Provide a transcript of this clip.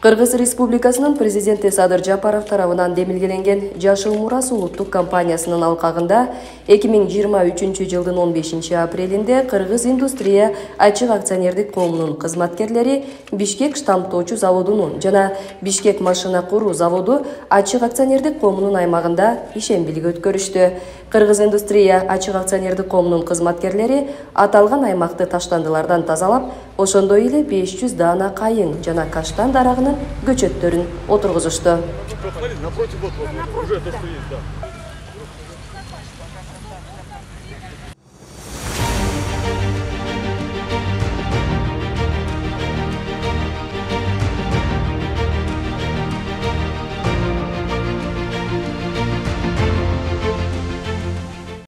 Кыргыз Республикасынын президенти Садыр Жапаров тарабынан демилгеленген Жашыл Мурас улуттук компаниясынын алкагында 2023 жылдын 15 апрелинде Кыргыз Индустрия ачык акционердик коомунун кызматкерлери Бишкек штамптоочу заводунун жана Бишкек машина куруу заводу ачык акционердик коомунун аймагында ишембилик өткөрүштү. Кыргыз Индустрия ачык акционердик коомунун кызматкерлери аталган аймакты таштандылардан тазалап, ошондой эле 500 даана кайың жана каштан дарагынын көчөттөрүн отургузушту.